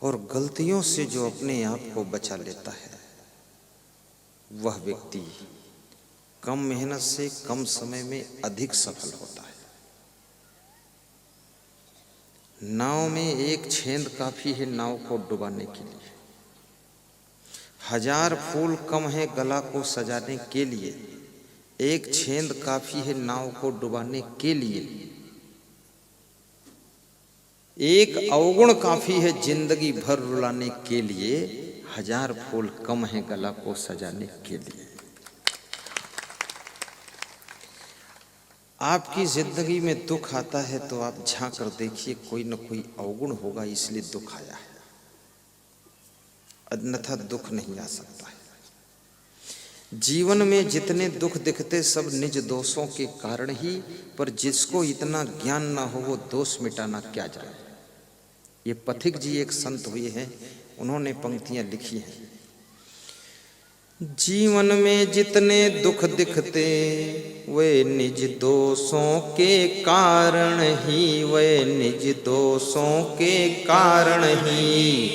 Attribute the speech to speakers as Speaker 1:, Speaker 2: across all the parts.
Speaker 1: और गलतियों से जो अपने आप को बचा लेता है वह व्यक्ति कम मेहनत से कम समय में अधिक सफल होता है। नाव में एक छेद काफी है नाव को डुबाने के लिए, 1000 फूल कम है गला को सजाने के लिए, एक छेद काफी है नाव को डुबाने के लिए, एक अवगुण काफी है जिंदगी भर रुलाने के लिए, 1000 फूल कम है गला को सजाने के लिए। आपकी जिंदगी में दुख आता है तो आप झांक कर देखिए, कोई न कोई अवगुण होगा इसलिए दुख आया है, अन्यथा दुख नहीं आ सकता है। जीवन में जितने दुख दिखते सब निज दोषों के कारण ही, पर जिसको इतना ज्ञान ना हो वो दोष मिटाना क्या जाने। ये पथिक जी एक संत हुए हैं, उन्होंने पंक्तियां लिखी हैं। जीवन में जितने दुख दिखते वे निज दोषों के कारण ही, वे निज दोषों के कारण ही,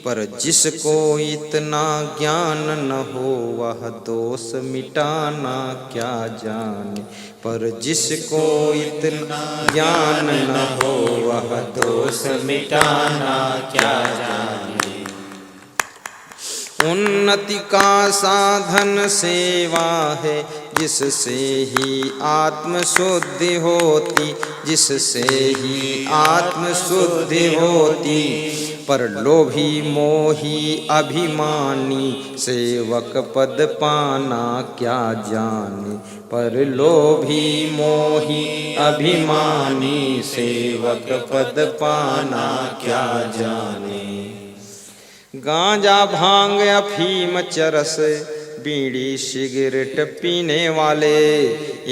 Speaker 1: पर जिसको इतना ज्ञान न हो वह दोष मिटाना क्या जाने, पर जिसको इतना ज्ञान न हो वह दोष मिटाना क्या जाने। उन्नति का साधन सेवा है जिससे ही आत्म शुद्धि होती, जिससे ही आत्म शुद्धि होती, पर लोभी मोही अभिमानी सेवक पद पाना क्या जाने, पर लोभी मोही अभिमानी सेवक पद पाना क्या जाने। गांजा भांग अफीम चरस बीड़ी सिगरेट पीने वाले,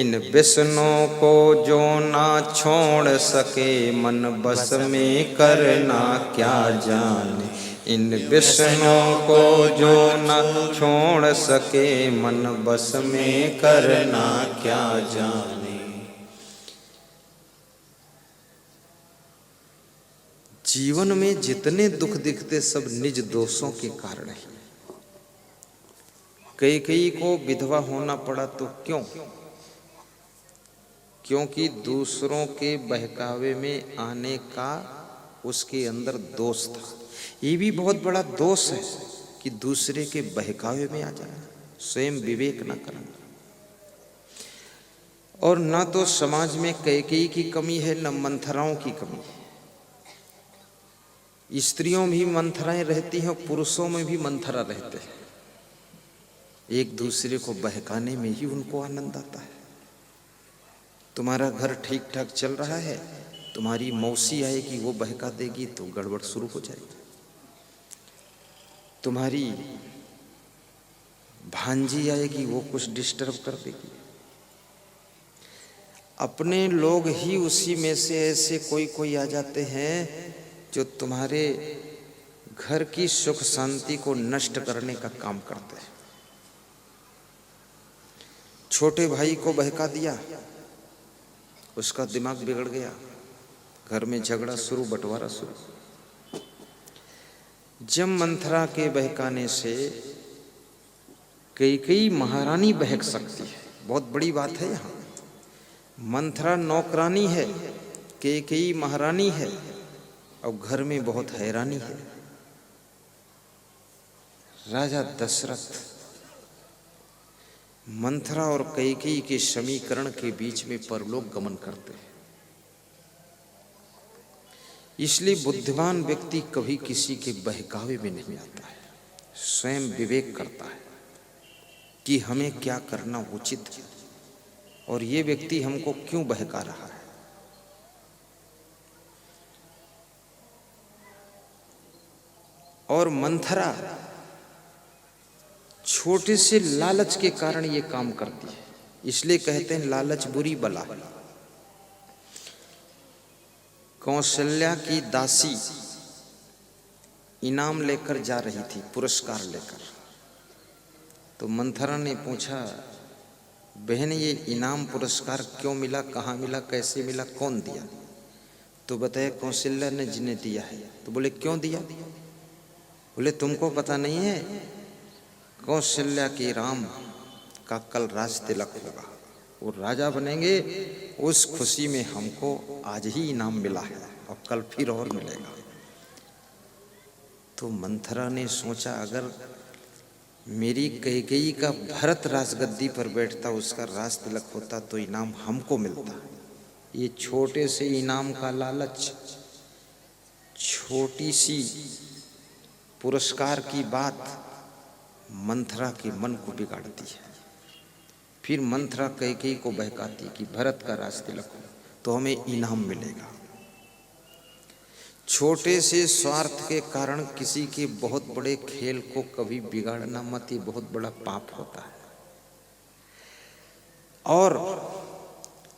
Speaker 1: इन व्यसनों को जो ना छोड़ सके मन बस में करना क्या जाने, इन व्यसनों को जो ना छोड़ सके मन बस में करना क्या जाने। जीवन में जितने दुख दिखते सब निज दोषों के कारण है। कई को विधवा होना पड़ा तो क्यों? क्योंकि दूसरों के बहकावे में आने का उसके अंदर दोष था। ये भी बहुत बड़ा दोष है कि दूसरे के बहकावे में आ जाना, स्वयं विवेक न करना। और न तो समाज में कई की कमी है न मंथराओं की कमी है। स्त्रियों में भी मंथराएं रहती हैं, पुरुषों में भी मंथरा रहते हैं। एक दूसरे को बहकाने में ही उनको आनंद आता है। तुम्हारा घर ठीक ठाक चल रहा है, तुम्हारी मौसी आएगी वो बहका देगी तो गड़बड़ शुरू हो जाएगी। तुम्हारी भांजी आएगी वो कुछ डिस्टर्ब कर देगी। अपने लोग ही उसी में से ऐसे कोई आ जाते हैं जो तुम्हारे घर की सुख शांति को नष्ट करने का काम करते हैं। छोटे भाई को बहका दिया, उसका दिमाग बिगड़ गया, घर में झगड़ा शुरू, बंटवारा शुरू। जब मंथरा के बहकाने से कई महारानी बहक सकती है, बहुत बड़ी बात है। यहाँ मंथरा नौकरानी है, कई महारानी है, और घर में बहुत हैरानी है। राजा दशरथ मंथरा और कैकेयी के समीकरण के बीच में परलोक गमन करते हैं। इसलिए बुद्धिमान व्यक्ति कभी किसी के बहकावे में नहीं आता है, स्वयं विवेक करता है कि हमें क्या करना उचित है और ये व्यक्ति हमको क्यों बहका रहा है। और मंथरा छोटे से लालच के कारण ये काम करती है, इसलिए कहते हैं लालच बुरी बला। कौशल्या की दासी इनाम लेकर जा रही थी, पुरस्कार लेकर, तो मंथरा ने पूछा, बहन ये इनाम पुरस्कार क्यों मिला, कहाँ मिला, कैसे मिला, कौन दिया? तो बताया कौशल्या ने जिन्हें दिया है। तो बोले क्यों दिया? बोले तुमको पता नहीं है कौशल्या के राम का कल राज तिलक होगा, वो राजा बनेंगे, उस खुशी में हमको आज ही इनाम मिला है और कल फिर और मिलेगा। तो मंथरा ने सोचा अगर मेरी कैकेयी का भरत राजगद्दी पर बैठता, उसका राज तिलक होता तो इनाम हमको मिलता। ये छोटे से इनाम का लालच, छोटी सी पुरस्कार की बात मंथरा के मन को बिगाड़ती है। फिर मंथरा कैकेयी को बहकाती कि भरत का राज तिलक हो तो हमें इनाम मिलेगा। छोटे से स्वार्थ के कारण किसी के बहुत बड़े खेल को कभी बिगाड़ना मत, ये बहुत बड़ा पाप होता है। और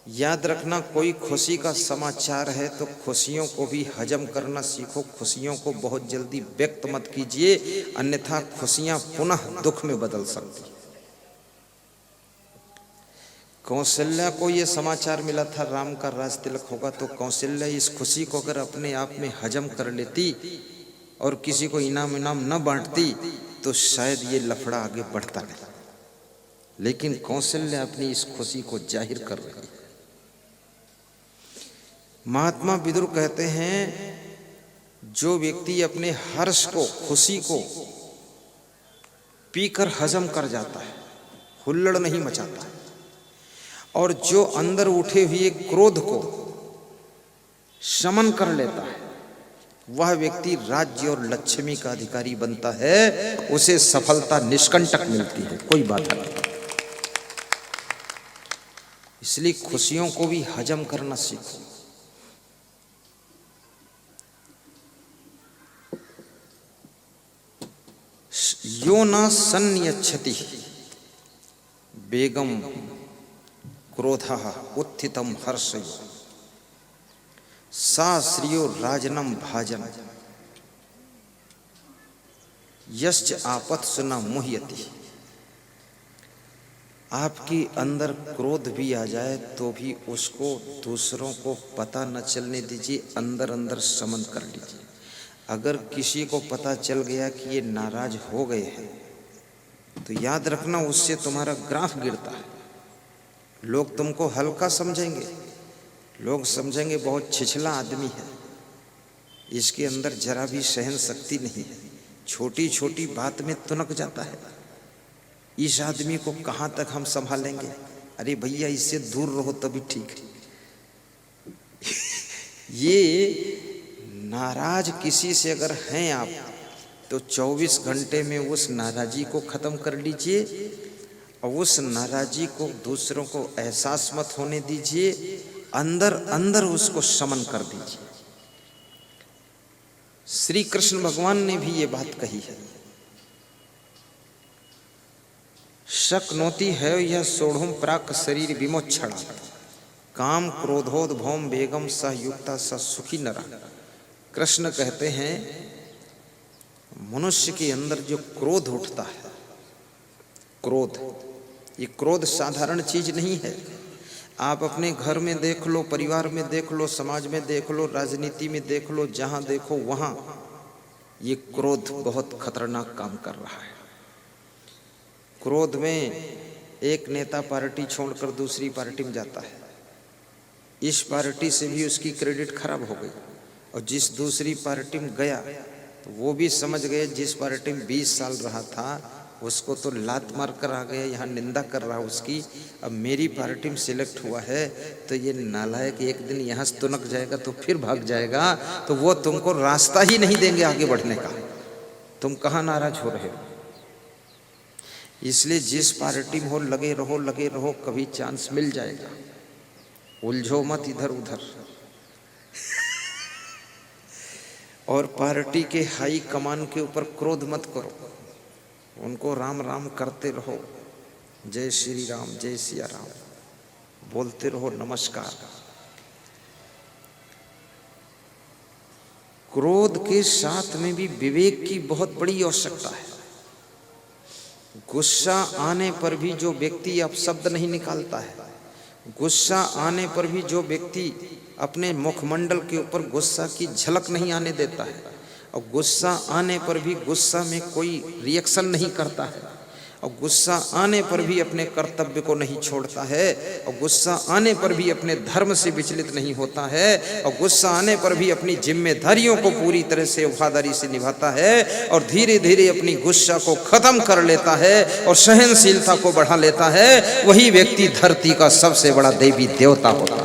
Speaker 1: याद रखना, कोई खुशी का समाचार है तो खुशियों को भी हजम करना सीखो। खुशियों को बहुत जल्दी व्यक्त मत कीजिए, अन्यथा खुशियां पुनः दुख में बदल सकती। कौशल्या को ये समाचार मिला था राम का राज तिलक होगा, तो कौशल्या इस खुशी को अगर अपने आप में हजम कर लेती और किसी को इनाम न बांटती तो शायद ये लफड़ा आगे बढ़ता नहीं। लेकिन कौशल्या अपनी इस खुशी को जाहिर कर रही है। महात्मा विदुर कहते हैं जो व्यक्ति अपने हर्ष को, खुशी को पीकर हजम कर जाता है, हुल्लड़ नहीं मचाता, और जो अंदर उठे हुए क्रोध को शमन कर लेता है, वह व्यक्ति राज्य और लक्ष्मी का अधिकारी बनता है, उसे सफलता निष्कंटक मिलती है, कोई बाधा नहीं। इसलिए खुशियों को भी हजम करना सीखो। यो न सन्यच्छति बेगम क्रोधः उत्थितम हर्षयो सा श्रियो राजनम भाजन यश्च आपत्सु न मुह्यति। आपके अंदर क्रोध भी आ जाए तो भी उसको दूसरों को पता न चलने दीजिए, अंदर अंदर शमन कर लीजिए। अगर किसी को पता चल गया कि ये नाराज हो गए हैं तो याद रखना उससे तुम्हारा ग्राफ गिरता है। लोग तुमको हल्का समझेंगे, लोग समझेंगे बहुत छिछला आदमी है, इसके अंदर जरा भी सहन शक्ति नहीं है, छोटी छोटी बात में तुनक जाता है, इस आदमी को कहाँ तक हम संभालेंगे। अरे भैया इससे दूर रहो तभी ठीक है। ये नाराज किसी से अगर हैं आप तो 24 घंटे में उस नाराजी को खत्म कर लीजिए और उस नाराजी को दूसरों को एहसास मत होने दीजिए, अंदर अंदर उसको शमन कर दीजिए। श्री कृष्ण भगवान ने भी ये बात कही है, शक्नोति है यह सोढ़ुम प्राक शरीर विमोक्षणा काम क्रोधोद्भवम बेगम सह युक्ता स सुखी नरा। कृष्ण कहते हैं मनुष्य के अंदर जो क्रोध उठता है, क्रोध, ये क्रोध साधारण चीज नहीं है। आप अपने घर में देख लो, परिवार में देख लो, समाज में देख लो, राजनीति में देख लो, जहां देखो वहां ये क्रोध बहुत खतरनाक काम कर रहा है। क्रोध में एक नेता पार्टी छोड़कर दूसरी पार्टी में जाता है, इस पार्टी से भी उसकी क्रेडिट खराब हो गई, और जिस दूसरी पार्टी में गया तो वो भी समझ गए जिस पार्टी में 20 साल रहा था उसको तो लात मार कर आ गया, यहाँ निंदा कर रहा उसकी, अब मेरी पार्टी में सिलेक्ट हुआ है तो ये नालायक एक दिन यहाँ से तुनक जाएगा तो फिर भाग जाएगा, तो वो तुमको रास्ता ही नहीं देंगे आगे बढ़ने का। तुम कहाँ नाराज हो रहे हो? इसलिए जिस पार्टी में हो लगे रहो, कभी चांस मिल जाएगा, उलझो मत इधर उधर। और पार्टी के हाई कमान के ऊपर क्रोध मत करो, उनको राम राम करते रहो, जय श्री राम, जय सिया राम बोलते रहो, नमस्कार। क्रोध के साथ में भी विवेक की बहुत बड़ी आवश्यकता है। गुस्सा आने पर भी जो व्यक्ति अपशब्द नहीं निकालता है, गुस्सा आने पर भी जो व्यक्ति अपने मुखमंडल के ऊपर गुस्सा की झलक नहीं आने देता है, और गुस्सा आने पर भी गुस्सा में कोई रिएक्शन नहीं करता है, और गुस्सा आने पर भी अपने कर्तव्य को नहीं छोड़ता है, और गुस्सा आने पर भी अपने धर्म से विचलित नहीं होता है, और गुस्सा आने पर भी अपनी जिम्मेदारियों को पूरी तरह से वफादारी से निभाता है, और धीरे धीरे अपनी गुस्सा को खत्म कर लेता है और सहनशीलता को बढ़ा लेता है, वही व्यक्ति धरती का सबसे बड़ा देवी देवता होता है।